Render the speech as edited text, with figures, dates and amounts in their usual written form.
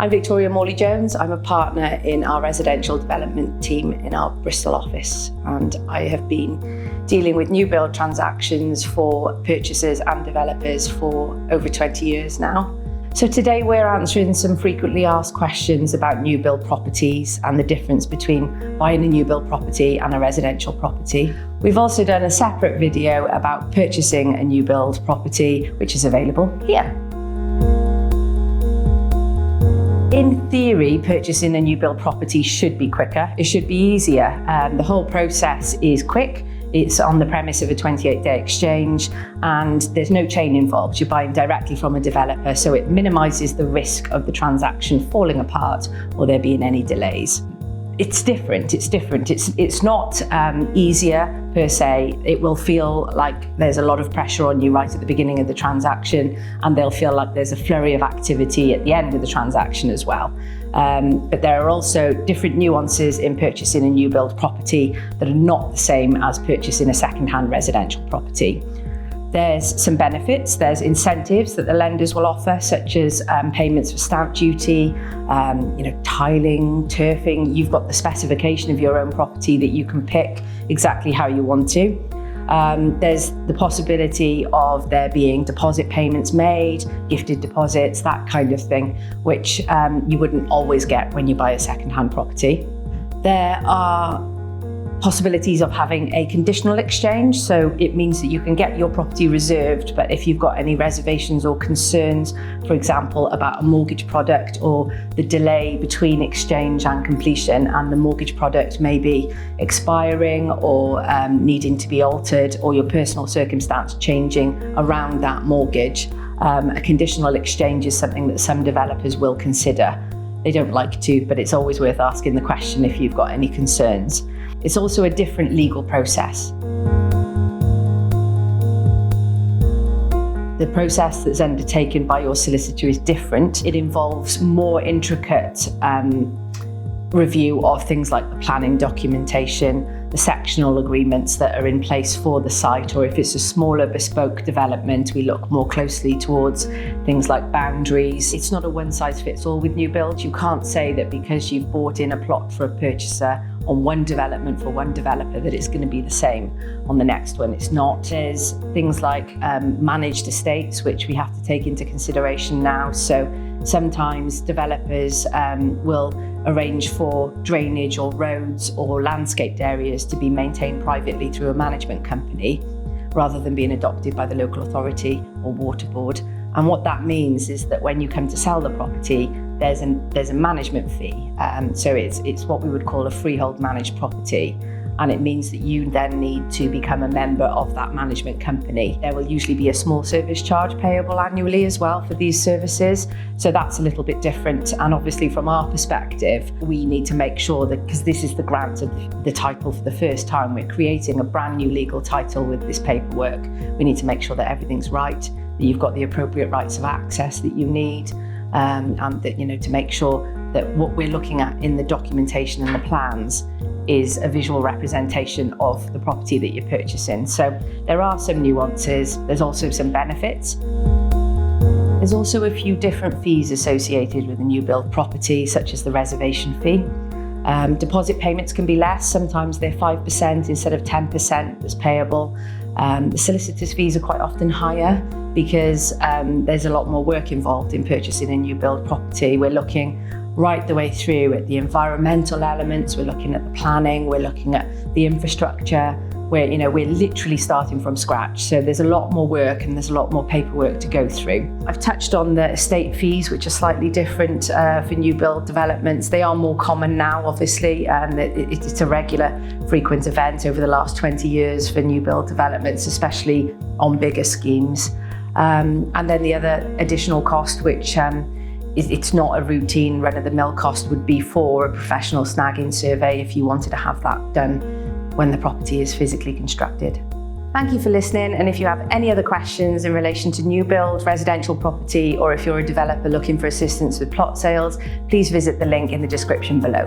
I'm Victoria Morley-Jones. I'm a partner in our residential development team in our Bristol office, and I have been dealing with new build transactions for purchasers and developers for over 20 years now. So today we're answering some frequently asked questions about new build properties and the difference between buying a new build property and a residential property. We've also done a separate video about purchasing a new build property, which is available here. In theory, purchasing a new build property should be quicker. It should be easier. The whole process is quick. It's on the premise of a 28-day exchange, and there's no chain involved. You're buying directly from a developer, so it minimises the risk of the transaction falling apart or there being any delays. It's different. It's not easier per se. It will feel like there's a lot of pressure on you right at the beginning of the transaction, and they'll feel like there's a flurry of activity at the end of the transaction as well. But there are also different nuances in purchasing a new build property that are not the same as purchasing a second-hand residential property. There's some benefits, there's incentives that the lenders will offer, such as payments for stamp duty, tiling, turfing. You've got the specification of your own property that you can pick exactly how you want to. There's the possibility of there being deposit payments made, gifted deposits, that kind of thing, which you wouldn't always get when you buy a second-hand property. There are possibilities of having a conditional exchange, so it means that you can get your property reserved, but if you've got any reservations or concerns, for example, about a mortgage product or the delay between exchange and completion, and the mortgage product may be expiring or needing to be altered, or your personal circumstance changing around that mortgage, a conditional exchange is something that some developers will consider. They don't like to, but it's always worth asking the question if you've got any concerns. It's also a different legal process. The process that's undertaken by your solicitor is different. It involves more intricate review of things like the planning documentation, the sectional agreements that are in place for the site, or if it's a smaller bespoke development, we look more closely towards things like boundaries. It's not a one-size-fits-all with new builds. You can't say that because you've bought in a plot for a purchaser on one development for one developer that it's going to be the same on the next one. It's not. There's things like managed estates, which we have to take into consideration now. So sometimes developers will arrange for drainage or roads or landscaped areas to be maintained privately through a management company rather than being adopted by the local authority or water board. And what that means is that when you come to sell the property, there's a management fee. So it's what we would call a freehold managed property. And it means that you then need to become a member of that management company. There will usually be a small service charge payable annually as well for these services. So that's a little bit different. And obviously from our perspective, we need to make sure that, because this is the grant of the title for the first time, we're creating a brand new legal title with this paperwork. We need to make sure that everything's right, that you've got the appropriate rights of access that you need, and that, to make sure that what we're looking at in the documentation and the plans is a visual representation of the property that you're purchasing. So there are some nuances. There's also some benefits. There's also a few different fees associated with a new build property, such as the reservation fee. Deposit payments can be less. Sometimes they're 5% instead of 10% that's payable. The solicitor's fees are quite often higher because there's a lot more work involved in purchasing a new build property. We're looking right the way through at the environmental elements, we're looking at the planning, we're looking at the infrastructure, we're literally starting from scratch. So there's a lot more work and there's a lot more paperwork to go through. I've touched on the estate fees, which are slightly different for new build developments. They are more common now, obviously, and it's a regular, frequent event over the last 20 years for new build developments, especially on bigger schemes. And then the other additional cost, which it's not a routine run-of-the-mill cost, would be for a professional snagging survey if you wanted to have that done when the property is physically constructed. Thank you for listening, and if you have any other questions in relation to new build, residential property, or if you're a developer looking for assistance with plot sales, please visit the link in the description below.